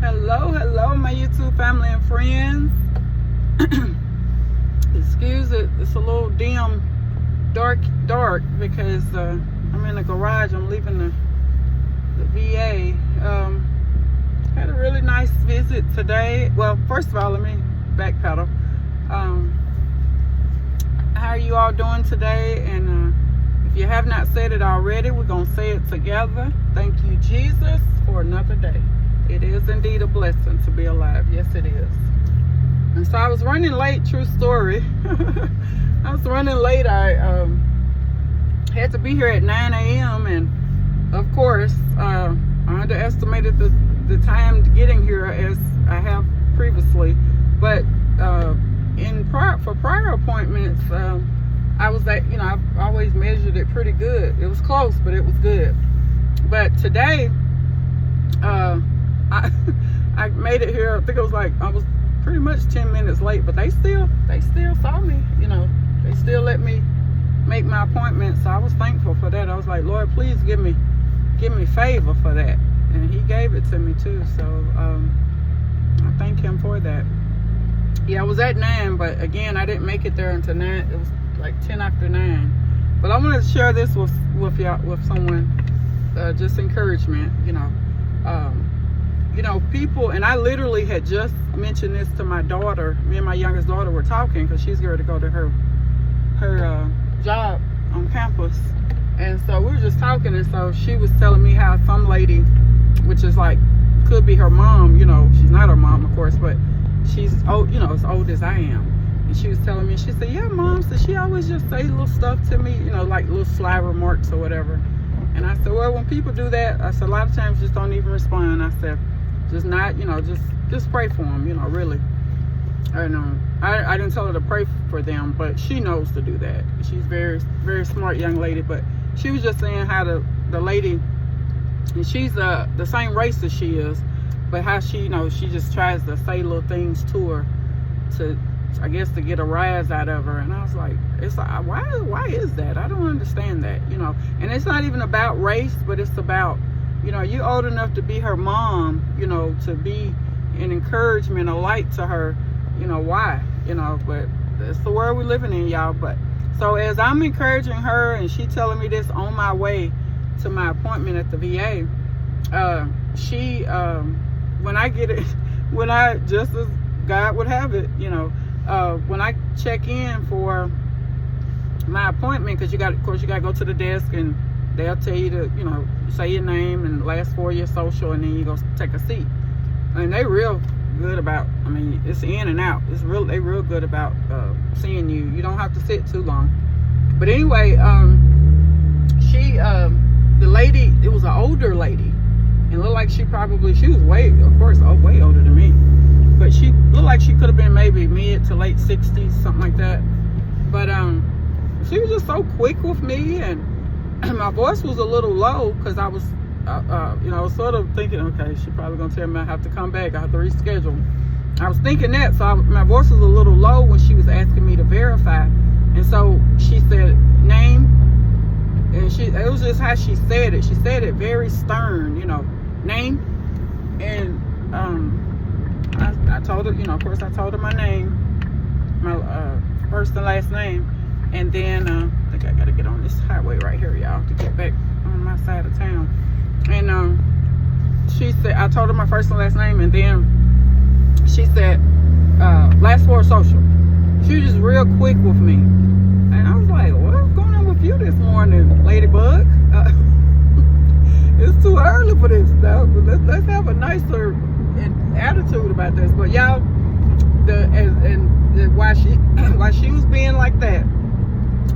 Hello, my YouTube family and friends. Excuse it, it's a little dim, dark, because I'm in the garage. I'm leaving the VA. Had a really nice visit today. Well, first of all, let me backpedal. How are you all doing today? And if you have not said it already, we're going to say it together. Thank you, Jesus, for another day. It is indeed a blessing to be alive. Yes, it is. And so I was running late, true story. I was running late. I had to be here at 9 a.m. And of course, I underestimated the time getting here as I have previously. But for prior appointments, I was at, I've always measured it pretty good. It was close, but it was good. But today, I made it here. I think it was like, I was pretty much 10 minutes late, but they still saw me, they still let me make my appointment. So I was thankful for that. I was like, Lord, please give me favor for that. And he gave it to me too. So I thank him for that. Yeah, I was at 9, but again, I didn't make it there until 9. It was like 10 after 9. But I wanted to share this with y'all, with someone, just encouragement, people, and I literally had just mentioned this to my daughter. Me and my youngest daughter were talking because she's going to go to her job on campus. And so we were just talking, and so she was telling me how some lady, which is like, could be her mom, she's not her mom, of course, but she's old, as old as I am. And she was telling me, she said, yeah, Mom, so she always just say little stuff to me, like little sly remarks or whatever. And I said, well, when people do that, I said, a lot of times just don't even respond. I said, just not, just pray for them, really. And I didn't tell her to pray for them, but she knows to do that. She's very, very smart young lady. But she was just saying how the lady, and she's the same race as she is, but how she, she just tries to say little things to her to, I guess, to get a rise out of her. And I was like, it's like, why is that? I don't understand that, And it's not even about race, but it's about, you're old enough to be her mom, to be an encouragement, a light to her, why, but it's the world we're living in, y'all. But so as I'm encouraging her and she telling me this on my way to my appointment at the VA, she, when I get it, just as God would have it, when I check in for my appointment, because of course you got to go to the desk and they'll tell you to, say your name and last 4 of your social, and then you go take a seat. And they real good about, it's in and out. They real good about seeing you. You don't have to sit too long. But anyway, the lady, it was an older lady, and looked like she was way older than me. But she looked like she could have been maybe mid to late 60s, something like that. But she was just so quick with me, and my voice was a little low because I was, I was sort of thinking, okay, she's probably going to tell me I have to come back. I have to reschedule. I was thinking that, so my voice was a little low when she was asking me to verify. And so she said, name, and it was just how she said it. She said it very stern, name. And I told her, of course I told her my name, my first and last name. And then I think I gotta get on this highway right here, y'all, to get back on my side of town. And she said, I told her my first and last name, and then she said, last 4 social. She was just real quick with me. And I was like, what's going on with you this morning, Ladybug? It's too early for this stuff. Let's have a nicer attitude about this. But y'all, why she was being like that,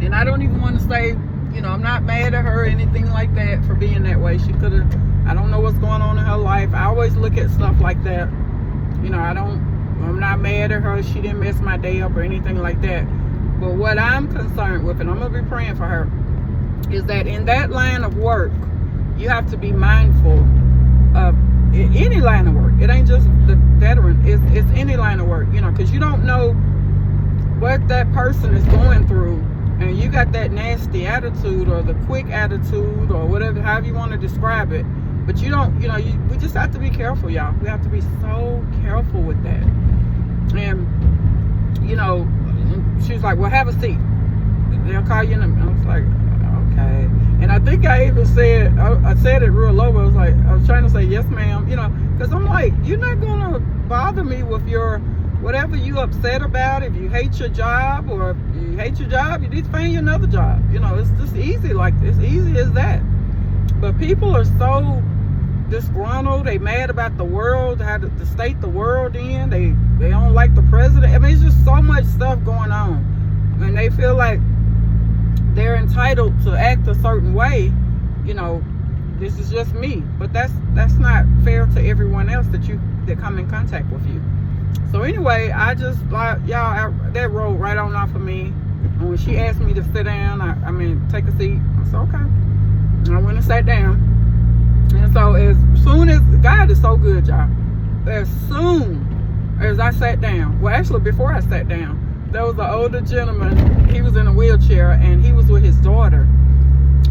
and I don't even want to say, I'm not mad at her or anything like that for being that way. She could have, I don't know what's going on in her life. I always look at stuff like that. I'm not mad at her. She didn't mess my day up or anything like that. But what I'm concerned with, and I'm going to be praying for her, is that in that line of work, you have to be mindful of any line of work. It ain't just the veteran. It's any line of work, because you don't know what that person is going through. And you got that nasty attitude or the quick attitude or whatever, however you want to describe it. But you don't, we just have to be careful, y'all. We have to be so careful with that. And, she was like, well, have a seat. They'll call you in. I was like, okay. And I think I even said, I said it real low, but I was trying to say, yes, ma'am, because I'm like, you're not going to bother me with your, whatever you upset about. If you hate your job, or if you hate your job, you need to find you another job. It's just easy, like this, easy as that. But people are so disgruntled. They mad about the world, how the state the world in. They don't like the president. I mean, it's just so much stuff going on, and they feel like they're entitled to act a certain way. This is just me, but that's not fair to everyone else that come in contact with you. So anyway, I just y'all, that rolled right on off of me. And when she asked me to sit down, take a seat, I said okay. And I went and sat down. And so as soon as, God is so good, y'all. As soon as I sat down, well, actually before I sat down, there was an older gentleman. He was in a wheelchair, and he was with his daughter,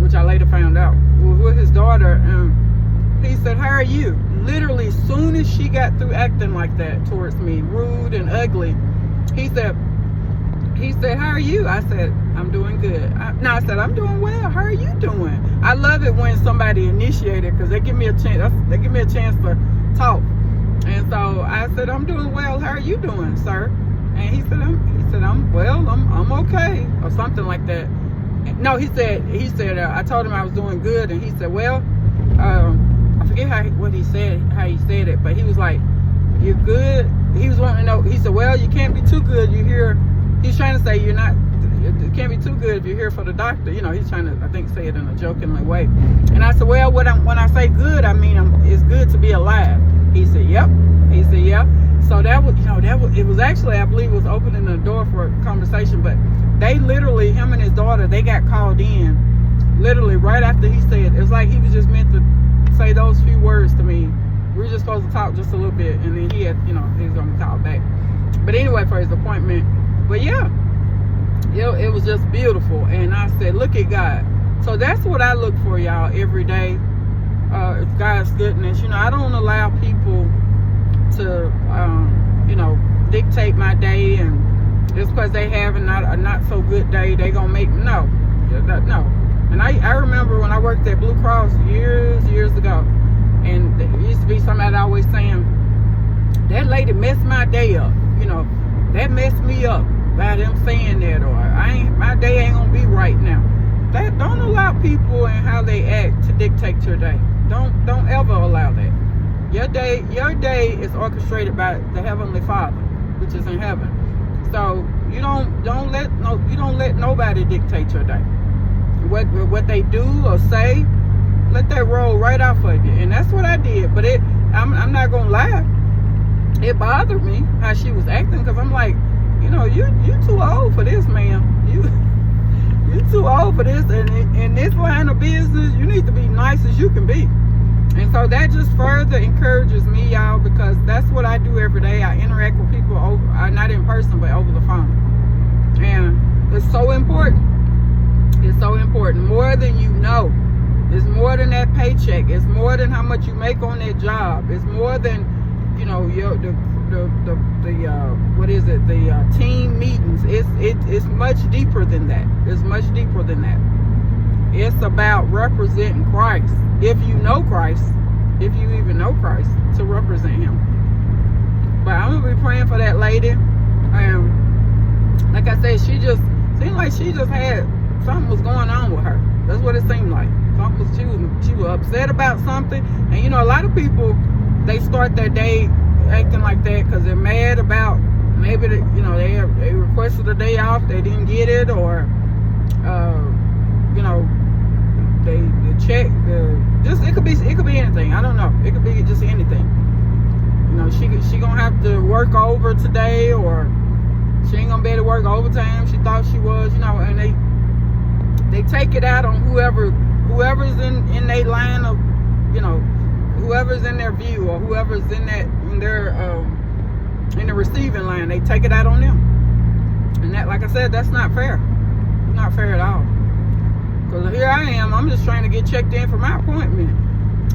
which I later found out. With his daughter, and he said, how are you? Literally, as soon as she got through acting like that towards me, rude and ugly, he said, how are you? I said, I'm doing good. I said, I'm doing well. How are you doing? I love it when somebody initiated, because they give me a chance. They give me a chance to talk. And so I said, I'm doing well. How are you doing, sir? And he said, I'm okay, or something like that. No, he said, I told him I was doing good, and he said, well, I forget how he said it, but he was like, you're good. He was wanting to know. He said, well, you can't be too good. You're here. He's trying to say it can't be too good if you're here for the doctor. He's trying to, I think, say it in a jokingly way. And I said, well, when I say good, I mean it's good to be alive. He said, yep. He said, yep. So it was actually, I believe, it was opening the door for a conversation. But they literally, him and his daughter, they got called in literally right after he said. It was like he was just meant to say those few words to me. We were just supposed to talk just a little bit, and then he had, he was gonna call back. But anyway, for his appointment. But yeah, it was just beautiful. And I said, look at God. So that's what I look for, y'all, every day. God's goodness. I don't allow people to, dictate my day, and just because they have a not so good day, they gonna make no. And I remember when I worked at Blue Cross years ago, and there used to be somebody always saying, that lady messed my day up. That messed me up by them saying that, or my day ain't gonna be right now. That don't allow people and how they act to dictate your day. Don't ever allow that. Your day is orchestrated by the Heavenly Father, which is in heaven. So you don't let nobody dictate your day. What they do or say, let that roll right off of you. And that's what I did. But I'm not gonna lie, it bothered me how she was acting, because I'm like, you too old for this, ma'am. You too old for this, and in this line of business, you need to be nice as you can be. And so that just further encourages me, y'all, because that's what I do every day. I interact with people not in person, but over the phone. And it's so important. It's so important. More than you know. It's more than that paycheck. It's more than how much you make on that job. It's more than, the team meetings. It's much deeper than that. It's much deeper than that. It's about representing Christ. If you know Christ, if you even know Christ, to represent him. But I'm gonna be praying for that lady. Like I said, she just seemed like she just had something was going on with her. That's what it seemed like. She was upset about something. And a lot of people, they start their day acting like that because they're mad about maybe they requested a day off, they didn't get it, or the check, it could be anything. I don't know. It could be just anything. She gonna have to work over today, or she ain't gonna be able to work overtime. She thought she was, and they take it out on whoever's in their line of, whoever's in their view, or whoever's in the receiving line. They take it out on them, and that, like I said, that's not fair. It's not fair at all. Because here I am, I'm just trying to get checked in for my appointment,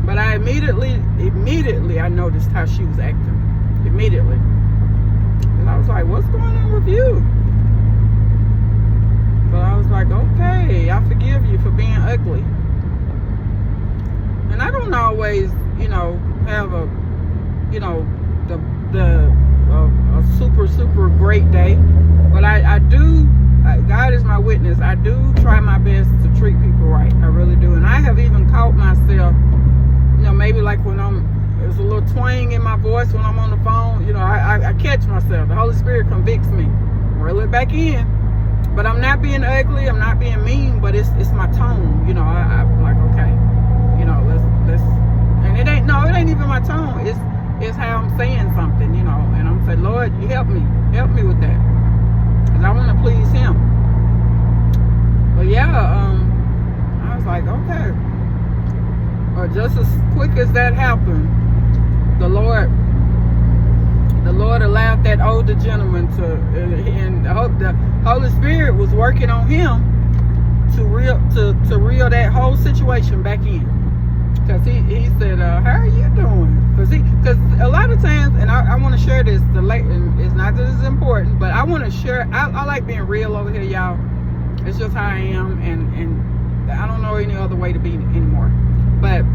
But I immediately I noticed how she was acting. Immediately. And I was like, what's going on with you? But I was like, okay, I forgive you for being ugly. And I don't always, have a super great day. But I do, God is my witness, I do try my best to treat people right. I really do. And I have even caught myself, maybe like when there's a little twang in my voice when I'm on the phone, I catch myself. The Holy Spirit convicts me. Reel it back in. But I'm not being ugly, I'm not being mean, but it's my tone. I'm like, okay, let's and it ain't even my tone. It's how I'm saying something, and I'm saying, Lord, you help me with that. Because I want to please him. But yeah, I was like, okay. Or just as quick as that happened, the Lord allowed that older gentleman and the Holy Spirit was working on him to reel that whole situation back in. Because he said, how are you doing? Because a lot of times, and I want to share this, it's not that it's important, but I want to share, I like being real over here, y'all. It's just how I am, and I don't know any other way to be anymore. But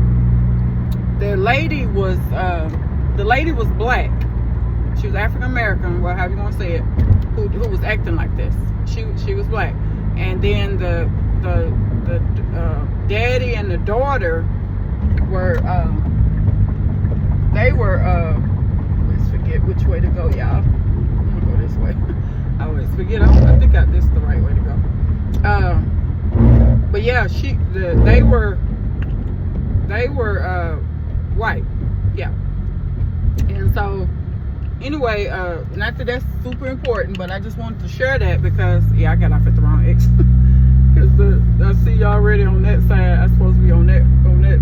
the lady was black. She was African American, well, however you want to say it, who was acting like this. She was black, and then the daddy and the daughter were let's forget which way to go, y'all. I'm gonna go this way. I always forget. I think this is the right way to go. But yeah, they were white, yeah. And so anyway, not that that's super important, but I just wanted to share that because I got off at the wrong exit. Because I see you already on that side. I'm supposed to be on that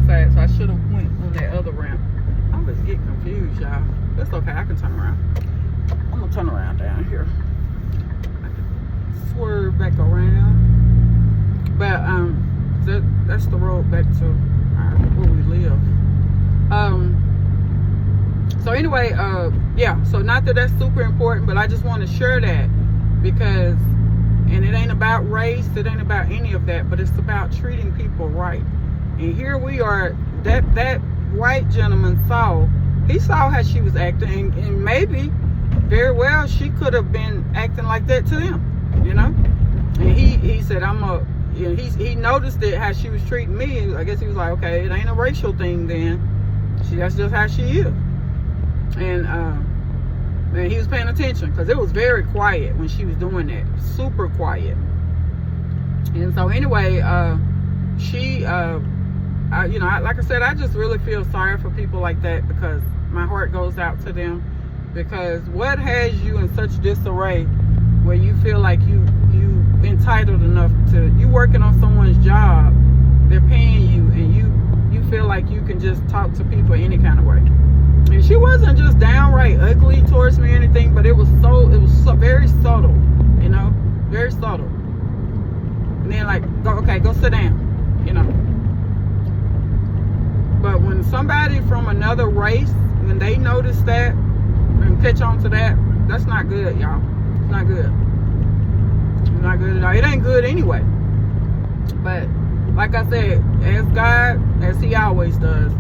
side, so I should have went on that other ramp. I always get confused, y'all. That's okay, I can turn around. I'm gonna turn around down here. I can swerve back around. But that's the road back to where we live. So anyway, so not that that's super important, but I just want to share that because, and it ain't about race, it ain't about any of that, but it's about treating people right. And here we are, that white gentleman saw how she was acting, and maybe very well she could have been acting like that to them, And he said, he noticed it, how she was treating me. I guess he was like, okay, it ain't a racial thing then. That's just how she is. And he was paying attention because it was very quiet when she was doing that, super quiet. And so anyway, like I said, I just really feel sorry for people like that because my heart goes out to them. Because what has you in such disarray where you feel like you entitled enough to, you working on someone's job, they're paying you, and you feel like you can just talk to people any kind of way. And she wasn't just downright ugly towards me or anything, but it was so very subtle, very subtle. And then like, go sit down, But when somebody from another race, when they notice that and catch on to that, that's not good, y'all. It's not good. It's not good at all. It ain't good anyway. But like I said, as God, as he always does,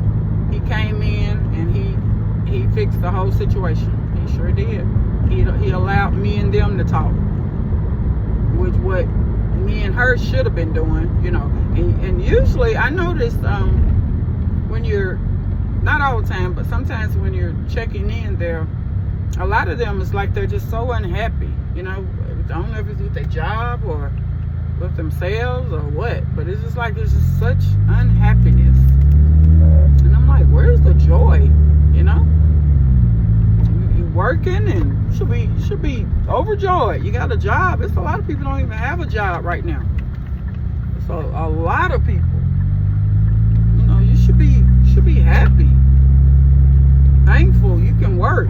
he came in and he fixed the whole situation. He sure did. He allowed me and them to talk, which what me and her should have been doing, And usually I notice when you're, not all the time, but sometimes when you're checking in there, a lot of them is like they're just so unhappy, I don't know if it's with their job or with themselves or what, but it's just like there's just such unhappiness. And I'm like, where's the joy? You working and should be overjoyed. You got a job. It's a lot of people don't even have a job right now. So a lot of people, you should be happy, thankful you can work.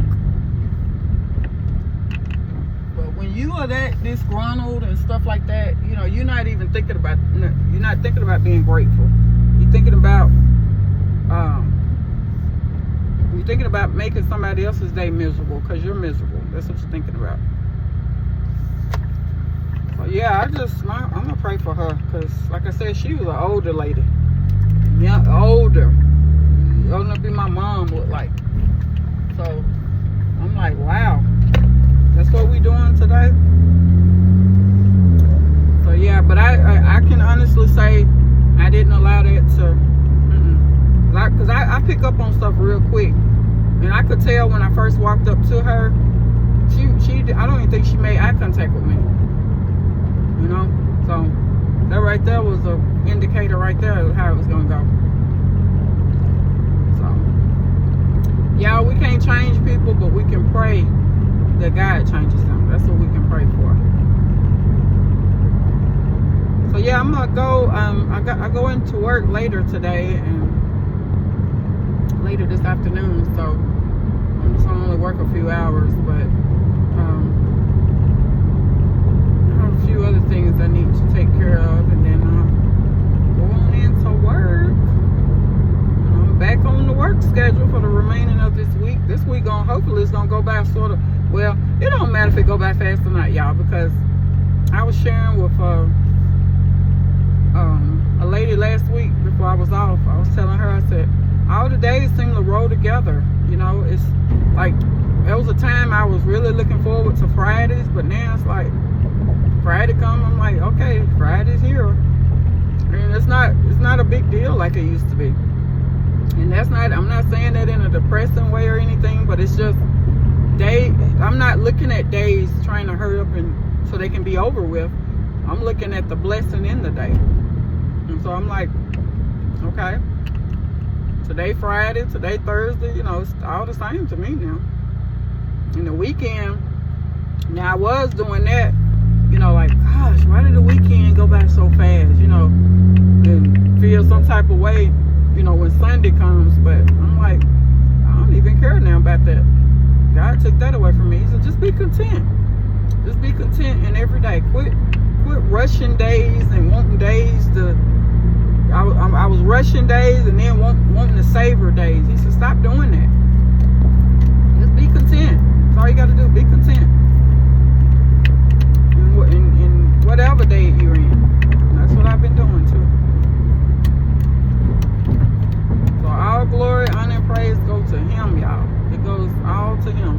But when you are that disgruntled and stuff like that, you're not even thinking about being grateful. You're thinking about you're thinking about making somebody else's day miserable because you're miserable. That's what you're thinking about. So yeah, I'm gonna pray for her because, like I said, she was an older lady, young, older than be my mom looked like. So I'm like, wow, that's what we doing today. So yeah, but I can honestly say I didn't allow that to, because I pick up on stuff real quick, and I could tell when I first walked up to her, she I don't even think she made eye contact with me. You know, so that right there was an indicator right there of how it was gonna go. So, y'all, we can't change people, but we can pray that God changes them. That's what we can pray for. So yeah, I'm gonna go. I go into work later today and later this afternoon. So I'm just gonna only work a few hours, but few other things I need to take care of, and then go on into work. And I'm back on the work schedule for the remaining of this week. This week hopefully it's gonna go by sort of, well, it don't matter if it go by fast or not, y'all, because I was sharing with a lady last week before I was off. I was telling her, I said, all the days seem to roll together. You know, it's like there was a time I was really looking forward to Fridays, but now it's like Friday come, I'm like, okay, Friday's here. And it's not a big deal like it used to be. And I'm not saying that in a depressing way or anything, but it's just I'm not looking at days trying to hurry up and so they can be over with. I'm looking at the blessing in the day. And so I'm like, okay, today Friday, today Thursday, you know, it's all the same to me now. And the weekend, now I was doing that, you know, like, gosh, why did the weekend go by so fast, you know, and feel some type of way, you know, when Sunday comes. But I'm like, I don't even care now about that. God took that away from me. He said, just be content. Just be content in every day. Quit rushing days and wanting days to, I was rushing days and then wanting to savor days. He said, stop doing that. Just be content. That's all you got to do, be content. In whatever day you're in. That's what I've been doing too. So all glory, honor, and praise go to him, y'all. It goes all to him.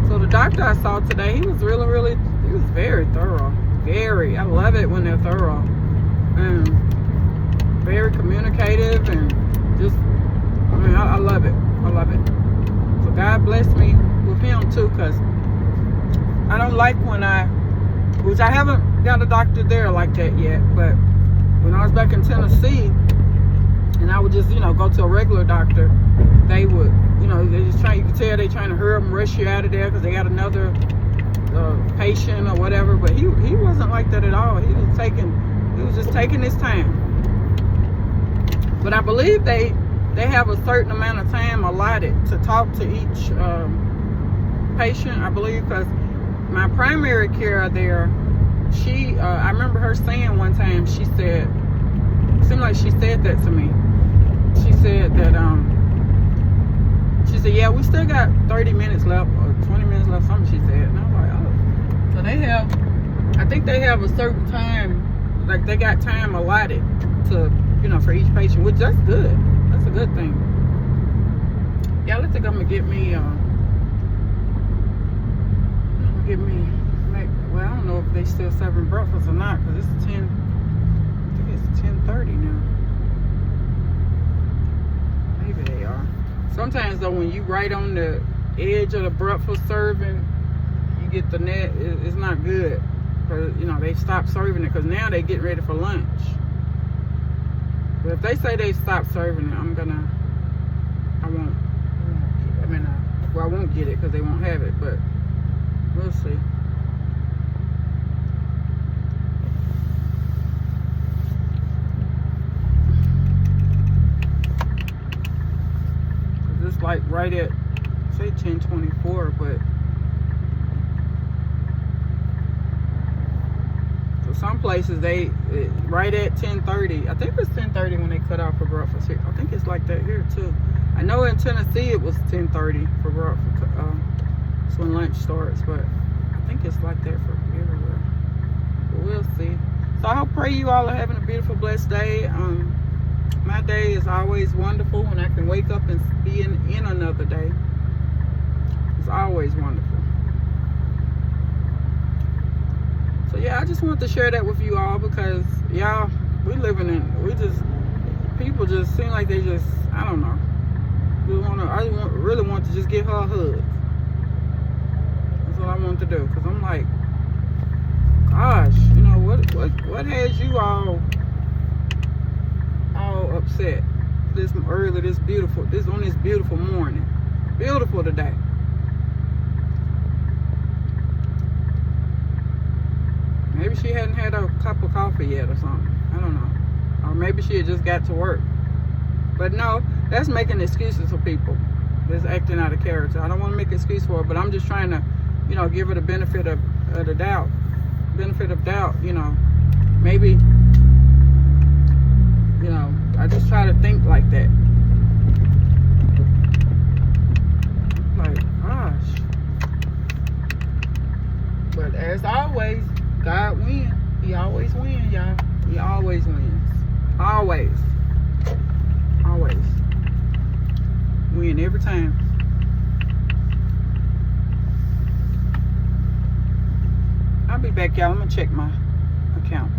So the doctor I saw today, he was he was very thorough. Very. I love it when they're thorough. And very communicative and just, I mean, I love it. I love it. So God bless me with him too, because I don't like which I haven't got a doctor there like that yet, but when I was back in Tennessee and I would just, you know, go to a regular doctor, they would, you know, they just you could tell they trying to hurry up and rush you out of there because they got another patient or whatever, but he wasn't like that at all. He was just taking his time. But I believe they have a certain amount of time allotted to talk to each patient, I believe, because my primary care there, I remember her saying one time, she said, it seemed like she said that to me. She said that, she said, yeah, we still got 30 minutes left or 20 minutes left, something she said. And I was like, oh. So I think they have a certain time, like they got time allotted to, you know, for each patient, which that's good. That's a good thing. Yeah, I think I'm gonna get me, well, I don't know if they still serving breakfast or not, because it's 10, I think it's 10:30 now. Maybe they are. Sometimes though, when you right on the edge of the breakfast serving, you get the net, it's not good. Because, you know, they stopped serving it, because now they getting ready for lunch. But if they say they stopped serving it, I won't get it because they won't have it, but we'll see. It's like right at, say 10:24, but some places right at 10:30. I think it was 10:30 when they cut off for breakfast here. I think it's like that here too. I know in Tennessee it was 10:30 for breakfast. It's when lunch starts, but I think it's like that for everywhere. But we'll see. So I pray you all are having a beautiful, blessed day. My day is always wonderful when I can wake up and be in another day. It's always wonderful. So yeah, I just want to share that with you all because y'all, people just seem like they just, I don't know. I really want to just give her a hug. That's what I want to do, because I'm like, gosh, you know, what has you all upset on this beautiful morning? Beautiful today. Maybe she hadn't had a cup of coffee yet or something. I don't know. Or maybe she had just got to work. But no, that's making excuses for people that's acting out of character. I don't want to make an excuse for her, but I'm just trying to, you know, give her the benefit of the doubt. Benefit of doubt, you know. Maybe, you know, I just try to think like that. Like, gosh. But as always, God wins. He always wins, y'all. He always wins. Always. Always. Win every time. I'll be back, y'all. I'm going to check my account.